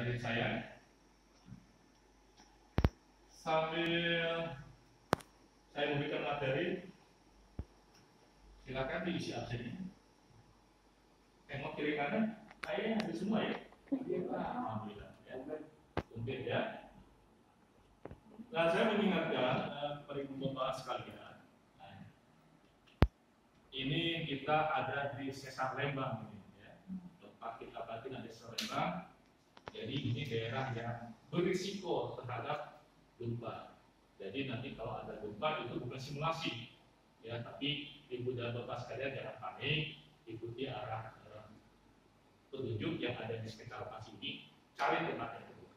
hadirin saya, sambil saya memberikan materi, silakan diisi absennya. Tengok kiri kanan, saya habis semua ya. Alhamdulillah ya. Mungkin ya. Nah, saya mengingatkan kepada ibu bapak sekalian, ini kita ada di Sesar Lembang ini ya. Tempat kita batin ada Sesar Lembang. Jadi ini daerah yang berisiko terhadap gempa. Jadi nanti kalau ada gempa itu bukan simulasi ya, tapi ibu dan bapak sekalian jangan panik, ikuti arah petunjuk yang ada di sekitar lokasi ini, cari tempat yang tepat.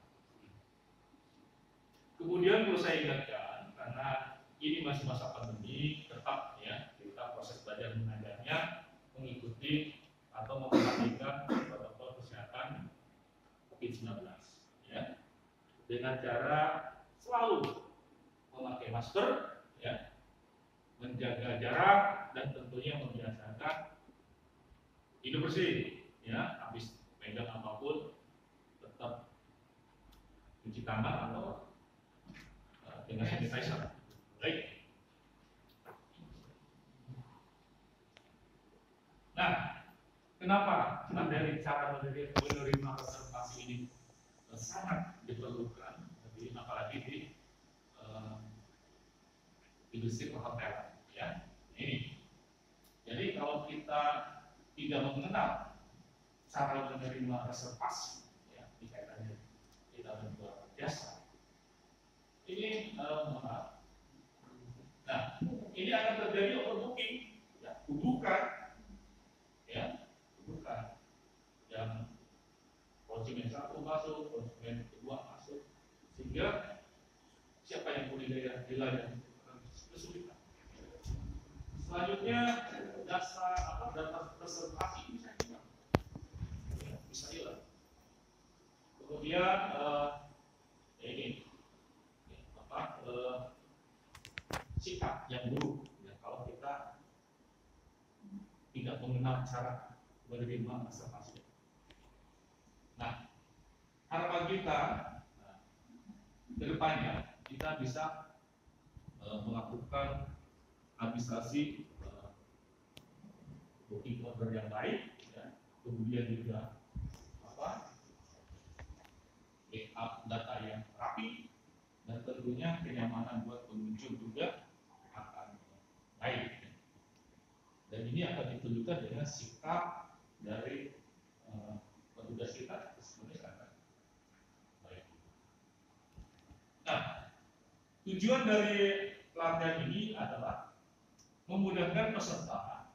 Kemudian perlu saya ingatkan, karena ini masih masa pandemi, tetap ya kita proses belajar mengajarnya mengikuti atau memperhatikan protokol kesehatan COVID-19 ya, dengan cara selalu memakai masker ya, menjaga jarak, dan tentunya membiasakan hidup bersih ya, habis pegang apapun tetap cuci tangan atau dengan sanitizer. Baik. Nah, kenapa materi cara menerima reservasi ini sangat diperlukan, apalagi di industri perhotelan ya. Ini. Jadi kalau kita tidak mengenal cara menerima reservasi ya, di kaitannya kita menjual jasa, ini mahal. Nah, ini akan terjadi overbooking ya, kudukan ya, kudukan yang konsumen satu masuk, konsumen kedua masuk, sehingga siapa yang punya daya kesulitan. Selanjutnya data reservasi bisa hilang. Kemudian sikap yang buruk ya, kalau kita tidak mengenal cara menerima reservasi. Nah, harapan kita ke depannya kita bisa melakukan administrasi booking order yang baik ya. Kemudian juga backup data yang rapi, dan tentunya kenyamanan buat pengunjung juga akan baik. Dan ini akan ditunjukkan dengan sikap dari petugas kita sebenarnya akan baik. Nah, tujuan dari pelatihan ini adalah memudahkan peserta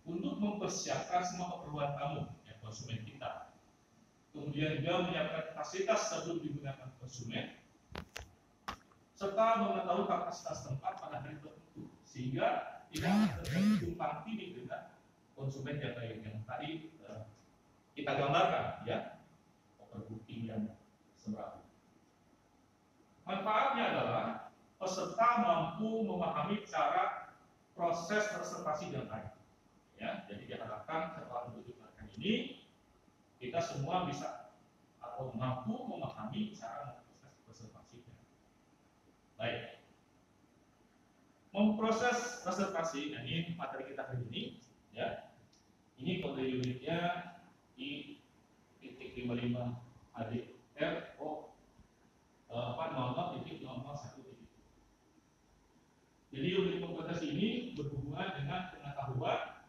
untuk mempersiapkan semua keperluan tamu ya, konsumen kita. Kemudian juga menyiapkan fasilitas sebelum digunakan konsumen, serta mengetahui kapasitas tempat pada hari tertentu, sehingga tidak terjadi tumpang tindih dengan konsumen yang lain yang tadi kita gambarkan ya, overbooking yang semeraut. Manfaatnya adalah peserta mampu memahami cara proses reservasi dengan baik ya. Jadi diharapkan setelah menunjukkan ini, kita semua bisa atau mampu memahami cara memproses reservasi. Baik. Memproses reservasi, nah ini materi kita hari ini ya. Ini kode unitnya I titik 55 ADR O 00.001. Jadi unit kompetensi ini berhubungan dengan pengetahuan,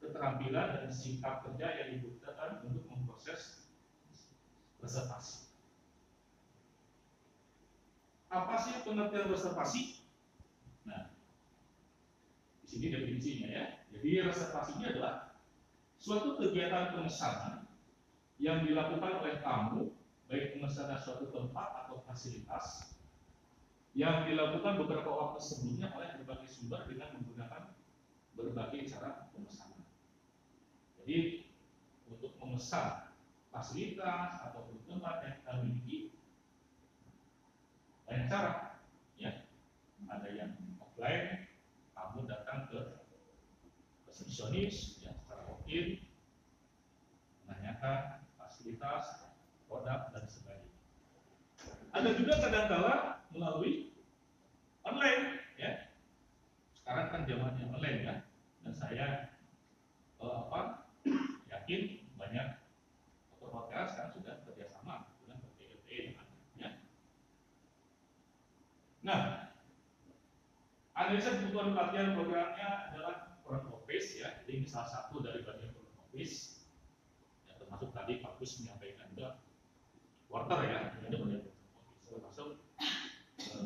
keterampilan, dan sikap kerja yang dibutuhkan untuk memproses reservasi. Apa sih pengertian reservasi? Nah, di sini definisinya ya. Jadi reservasi ini adalah suatu kegiatan pemesanan yang dilakukan oleh tamu, baik pemesanan suatu tempat atau fasilitas, yang dilakukan beberapa waktu sebelumnya oleh berbagai sumber dengan menggunakan berbagai cara pemesanan. Jadi untuk memesan fasilitas atau tempat yang kita miliki banyak cara ya. Ada yang offline, kamu datang ke resepsionis yang secara walk-in, menanyakan fasilitas, produk, dan sebagainya. ada juga kadang-kala melalui online, ya. Sekarang kan zamannya online ya, dan saya yakin banyak hotel sekarang sudah kerjasama dengan PT ya. Nah, analisa kebutuhan pelatihan programnya adalah front office ya, jadi ini salah satu dari bagian front office, ya, termasuk tadi Pak Gus menyampaikan juga quarter ya, ada bagian termasuk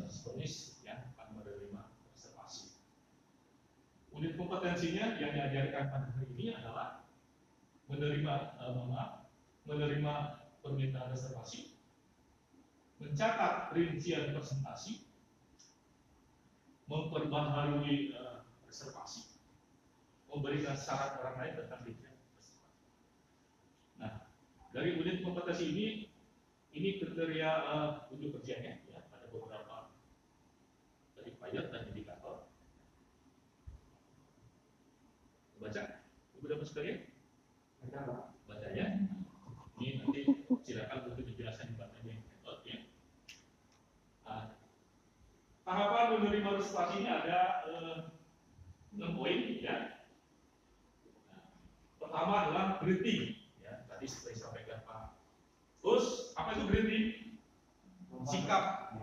seponis ya, akan menerima reservasi. Unit kompetensinya yang diajarkan pada hari ini adalah menerima permintaan reservasi, mencatat rincian presentasi, memperbaharui reservasi, memberikan syarat orang lain tentang rincian reservasi. Nah, dari unit kompetensi ini kriteria unjuk kerjanya ya, ada beberapa dari payet dan indikator. Baca, Ibu dapat sekalian? Baca ya. Ini nanti silakan untuk dijelaskan di bagian metode ya. Tahapan menerima reservasi ini ada 6 poin ya. Pertama adalah greeting ya. Tadi seperti disampaikan Pak Gus, apa itu greeting? Sikap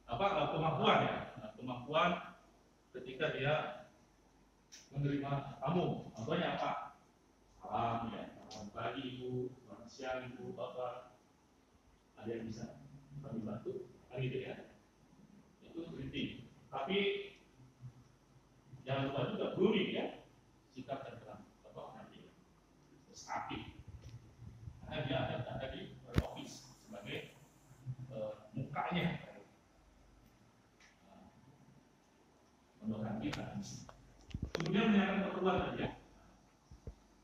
kemampuan ya. Kemampuan ketika dia menerima tamu. Contohnya apa? Salam ya, selamat pagi Ibu, selamat siang Ibu, Bapak. Ada yang bisa kami bantu? Kan gitu ya. Itu greeting. Tapi jangan lupa juga grooming ya, sikap dan nanti stabil. Karena dia ada di office sebagai mukanya mendoakan kita. Kemudian menyiapkan keperluan tadi ya.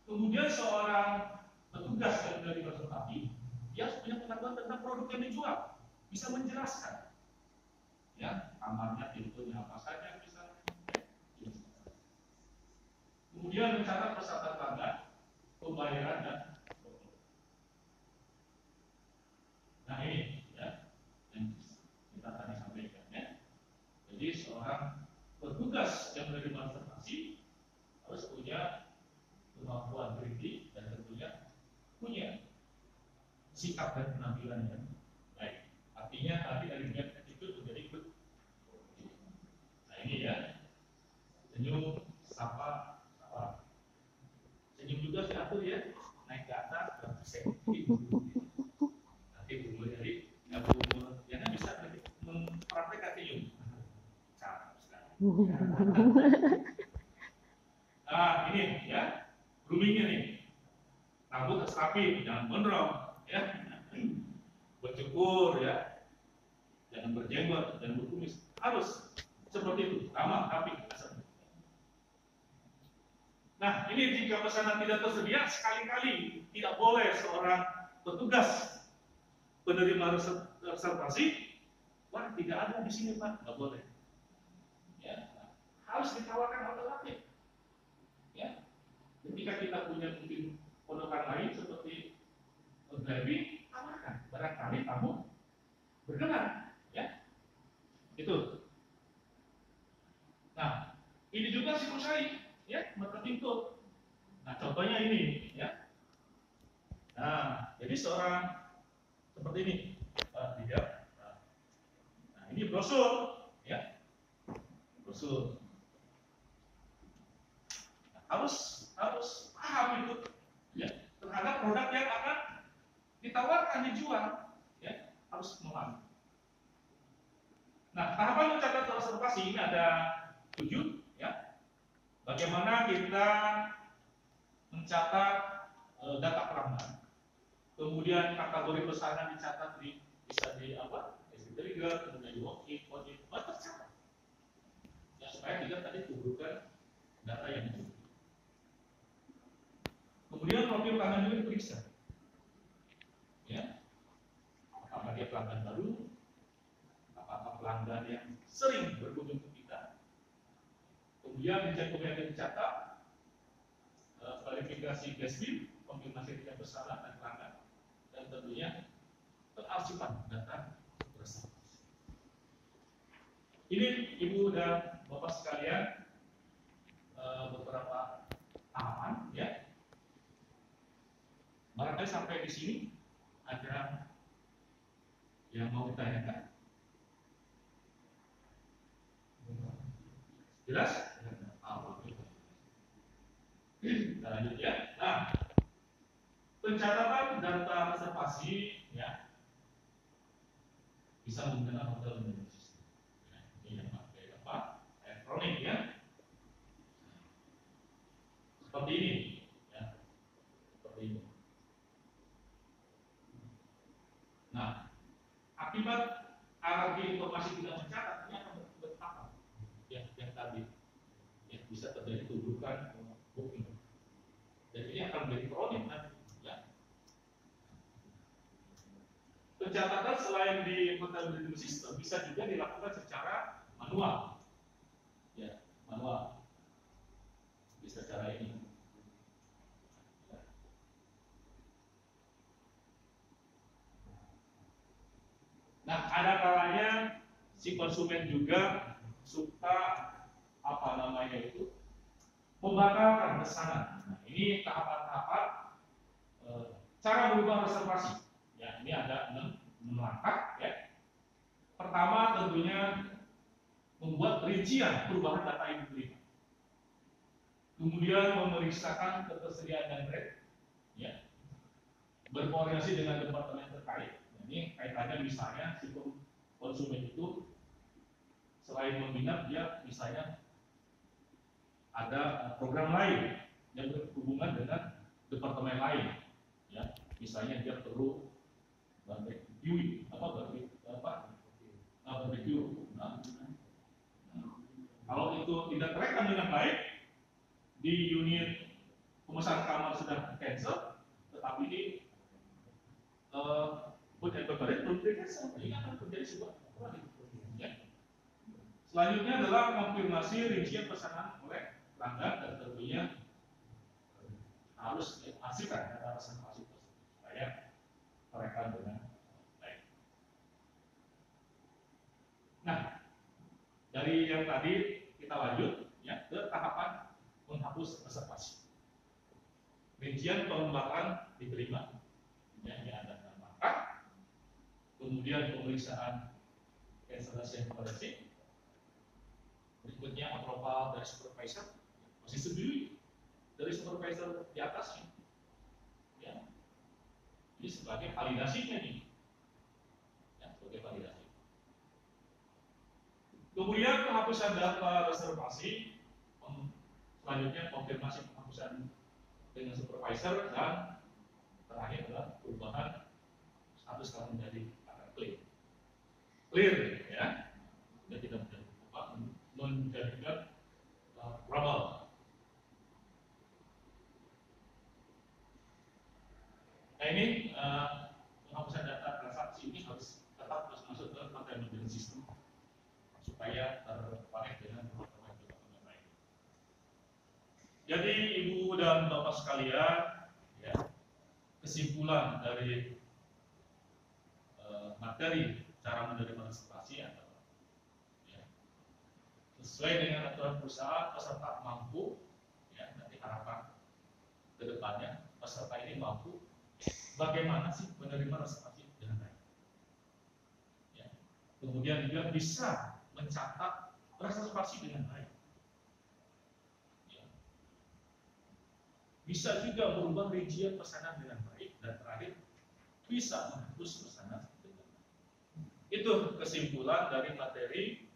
Kemudian seorang petugas dari reservasi, dia harus punya pengetahuan tentang produk yang dijual, bisa menjelaskan. Ya, kamarnya, pintunya apa saja bisa. Kemudian mencatat persyaratan pelanggan, pembayaran dan nah ini ya yang kita tadi sampaikan ya. Jadi seorang petugas yang menerima reservasi harus punya kemampuan kritik dan tentunya punya sikap dan penampilan yang baik. Artinya tadi dari niat attitude menjadi good. Nah ini ya, senyum, sapa. Senyum juga diatur ya, naik ke atas, nanti umur dari umur yang bisa mempraktekkan senyum. Cakep sekali. Nah ini ya, groomingnya nih, rambut harus rapi, jangan gondrong, ya, bercukur ya, jangan berjenggot dan berkumis, harus seperti itu, ramah, rapi. Nah, ini jika pesanan tidak tersedia, sekali-kali tidak boleh seorang petugas penerima reservasi, wah tidak ada di sini Pak, nggak boleh. Ya, harus ditawarkan alternatif. Ya, ketika kita punya mungkin ponokan lain seperti driving, tawarkan, barangkali kamu berkenan, ya, itu. Nah, ini juga psikosai. Ya, berbentuk. Nah, contohnya ini, ya. Nah, jadi seorang seperti ini, tidak. Nah, ini brosur, ya, brosur. Nah, harus paham itu, ya, terhadap produk yang akan ditawarkan dijual, ya, harus memahami. Nah, tahapan mencatat reservasi ini ada 7, ya. Bagaimana kita mencatat data pelanggan, kemudian kategori pesanan dicatat bisa di apa? Di trigger, kemudian di walk-in, tercatat. Ya, supaya tidak tadi kumpulkan data yang cukup. Kemudian profil pelanggan juga diperiksa. Ya, apakah dia pelanggan baru, apakah pelanggan yang sering berkunjung ke kita. Kemudian dicatat verifikasi flash bill, konfirmasi tidak bersalah dan pelanggan, dan tentunya pengarsipan data Ini Ibu dan Bapak sekalian beberapa tahapan ya. Barangkali sampai di sini ada yang mau ditanyakan? Jelas? Kita lanjut ya. Nah, pencatatan data reservasi ya bisa menggunakan hotel manajemen sistem. Ya, ini yang pakai apa? Elektronik ya. Seperti ini ya. Seperti ini. Nah, akibat hierarki informasi tidak mencatat ini akan bertahap. Ya, yang tadi ya, bisa terjadi keburukan booking. Dan ini akan menjadi kronik nanti. Ya. Pencatatan selain di hotel manajemen sistem bisa juga dilakukan secara manual. Ya, manual. Bisa cara ini. Nah, ada kalanya si konsumen juga suka apa namanya itu membatalkan pesanan. Nah, ini tahapan-tahapan cara berubah reservasi. Ya, ini ada 6 langkah ya. Pertama tentunya membuat rincian perubahan data yang diterima. Kemudian memeriksakan ketersediaan dan rate, ya. Berkoordinasi dengan departemen terkait. Ini kaitannya misalnya si konsumen itu selain meminat dia misalnya ada program lain yang berhubungan dengan departemen lain, ya. Misalnya dia perlu barbecue, barbecue. Kalau itu tidak terekam dengan baik di unit pemesan kamar sudah cancel, tetapi di food and beverage belum di cancel, ini akan terjadi sebuah problem. Ya. Selanjutnya adalah konfirmasi rincian pesanan oleh pelanggan dan tentunya harus diasihkan data reservasi tersebut supaya terekam dengan baik. Nah, dari yang tadi kita lanjut ya ke tahapan menghapus reservasi. Rincian pelembaran diterima, ya, ini ada 6 langkah. Kemudian pemeriksaan cancellation policy. Berikutnya approval dari supervisor, masih sendiri dari supervisor di atasnya. Ya. Ini sebagai validasinya nih. Ya, sebagai validasi. Kemudian penghapusan data reservasi, selanjutnya konfirmasi penghapusan dengan supervisor, dan terakhir adalah perubahan status kalau menjadi clear. Clear ya. Sudah tidak menjadi apa? Menjadikan trouble. Nah ini penghapusan data transaksi ini harus tetap masuk ke hotel manajemen sistem supaya terkonek dengan departemen lain. Jadi Ibu dan Bapak sekalian, ya, kesimpulan dari materi cara menerima reservasi adalah ya, sesuai dengan aturan perusahaan peserta mampu, ya, nanti harapan ke depannya peserta ini mampu bagaimana sih menerima reservasi dengan baik. Ya. Kemudian juga bisa mencatat reservasi dengan baik. Ya. Bisa juga merubah rincian pesanan dengan baik, dan terakhir bisa menghapus pesanan dengan baik. Itu kesimpulan dari materi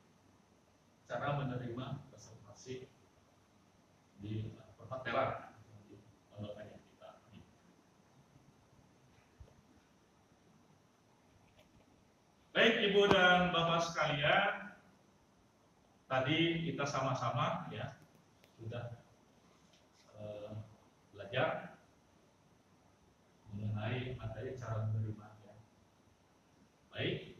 cara menerima reservasi di perhotelan. Baik Ibu dan Bapak sekalian, tadi kita sama-sama ya sudah belajar mengenai materi cara menerimanya. Baik,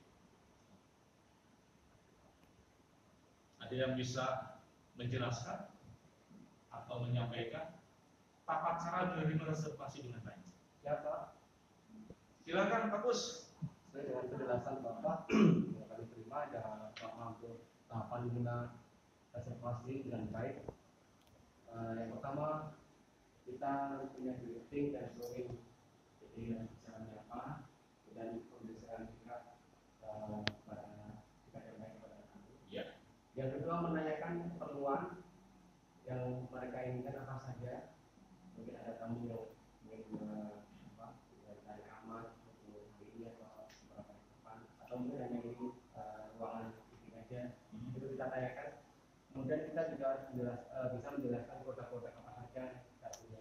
ada yang bisa menjelaskan atau menyampaikan tata cara menerima reservasi dengan baik? Siapa? Silakan Pak Kus. Dengan penjelasan Bapak yang kami terima, jangan Pak mampu tahapan guna reservasi dengan baik. Yang pertama, kita punya briefing dan drawing, jadi caranya apa, dan pembicaraan kita kepada kita yang baik kepada kami. Yang kedua, menanyakan keperluan yang mereka inginkan apa saja. Mungkin ada tamu yang ingin dari kamar untuk hari ini atau beberapa hari depan, atau mungkin hanya ingin ruangan meeting aja. Itu kita tanyakan. Kemudian kita juga bisa menjelaskan produk-produk apa saja yang kita punya.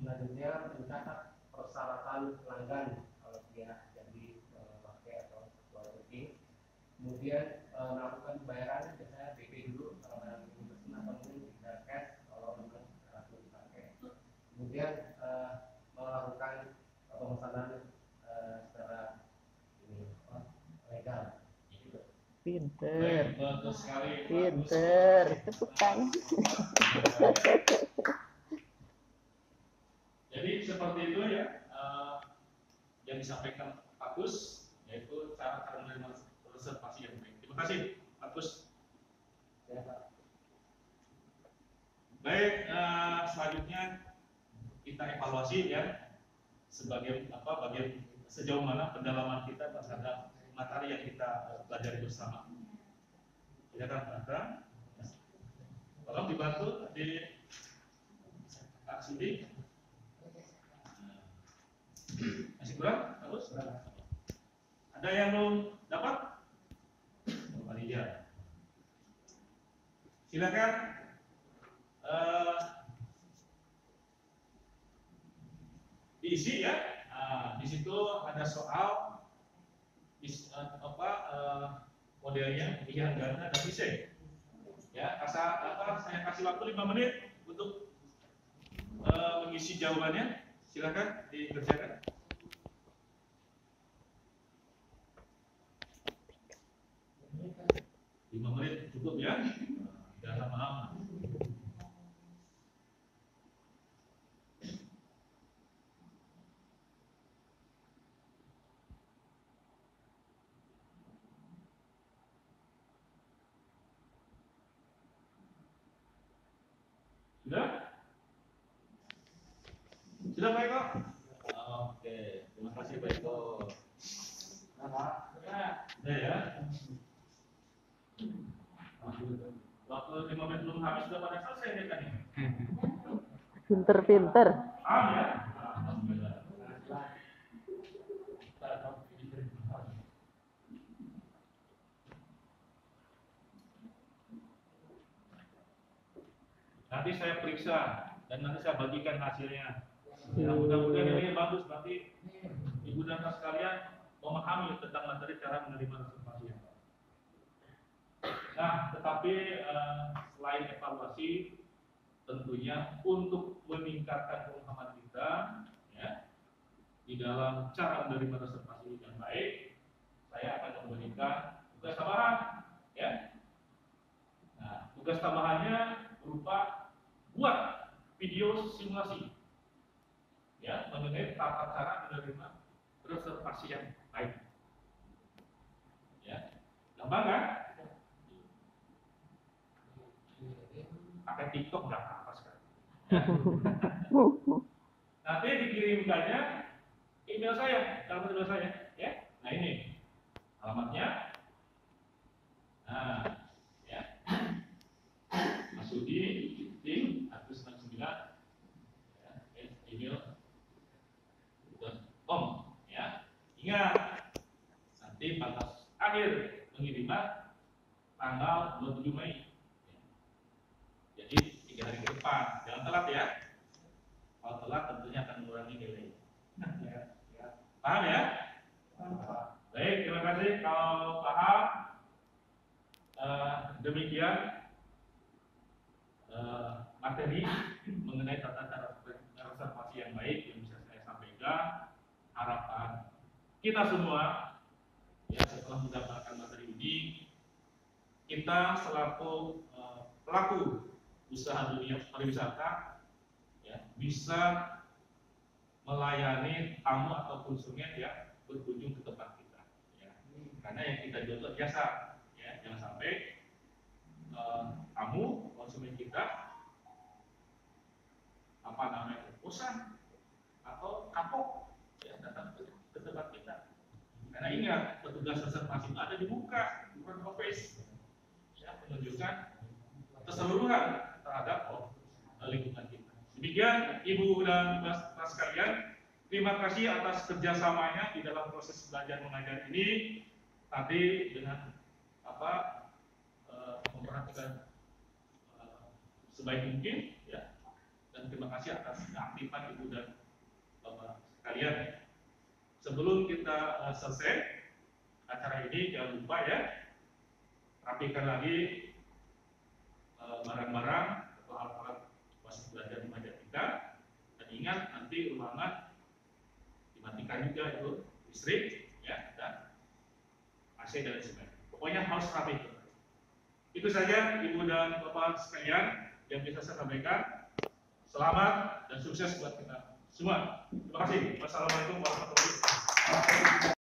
Selanjutnya mencatat persyaratan pelanggan kalau dia jadi pakai atau booking. Kemudian melakukan pembayaran, biasanya BP dulu kalau yang ingin pesen, atau mungkin bisa cash kalau memang langsung dipakai. Kemudian melakukan pemesanan secara legal. Pinter, Bagus sekali. pinter, tepuk tangan. Jadi seperti itu ya yang disampaikan Pak Gus, yaitu cara menerima reservasi yang baik. Terima kasih Pak Gus. Baik, selanjutnya kita evaluasi ya sebagai bagian sejauh mana pendalaman kita terhadap materi yang kita pelajari bersama. Silakan Pak Akram. Tolong dibantu di Pak Sudi. Masih kurang? Terus? Ada yang belum dapat? Pak Rijal. Silakan. Diisi ya. Di situ ada soal modelnya pilihan ganda dan isi. Ya, saya kasih waktu 5 menit untuk mengisi jawabannya. Silakan dikerjakan. 5 menit cukup ya. Jangan lama-lama. Sudah? Sudah Pak Eko? Oke, terima kasih Pak Eko. Sudah ya? Waktu 5 menit belum habis sudah pada selesai ya tadi. Pinter. Ya? Alhamdulillah. Nanti saya periksa dan nanti saya bagikan hasilnya. Ya, mudah-mudahan ini bagus, berarti ibu dan bapak sekalian memahami tentang materi cara menerima reservasi yang baik. Nah, tetapi selain evaluasi, tentunya untuk meningkatkan pemahaman kita, ya, di dalam cara menerima reservasi yang baik, saya akan memberikan tugas tambahan, ya. Nah, tugas tambahannya berupa buat video simulasi, ya, mengenai tata cara menerima reservasi yang baik. Ya, gampang kan? Pakai TikTok nggak apa-apa sekarang. Ya. Nanti dikirimkannya email saya, alamat email saya, ya. Nah ini alamatnya. Nah, ya. Masudi link Agus 69 ya, email.com ya. Ingat, nanti batas akhir pengiriman tanggal 27 Mei. Jadi 3 hari ke depan, jangan telat ya. Kalau telat tentunya akan mengurangi nilai. Paham ya? Baik, terima kasih. Kalau paham, demikian materi mengenai tata cara reservasi yang baik yang bisa saya sampaikan. Harapan kita semua ya setelah mendapatkan materi ini, kita selaku pelaku usaha dunia pariwisata ya bisa melayani tamu atau konsumen yang berkunjung ke tempat kita ya. Karena yang kita jual itu jasa ya, jangan sampai kamu konsumen kita apa namanya bosan atau kapok ya datang ke tempat kita. Karena ingat petugas reservasi itu ada di muka front office ya, menunjukkan keseluruhan terhadap lingkungan kita. Demikian Ibu dan Bapak sekalian, terima kasih atas kerjasamanya di dalam proses belajar mengajar ini. Tadi dengan memperhatikan sebaik mungkin ya, dan terima kasih atas keaktifan Ibu dan Bapak sekalian. Sebelum kita selesai acara ini, jangan lupa ya, rapikan lagi barang-barang atau alat-alat masuk belajar mengajar kita, dan ingat nanti ruangan dimatikan juga itu listrik ya, dan AC dan sebagainya. Pokoknya harus rapi. Itu saja Ibu dan Bapak sekalian yang bisa saya sampaikan. Selamat dan sukses buat kita semua. Terima kasih. Wassalamualaikum warahmatullahi wabarakatuh.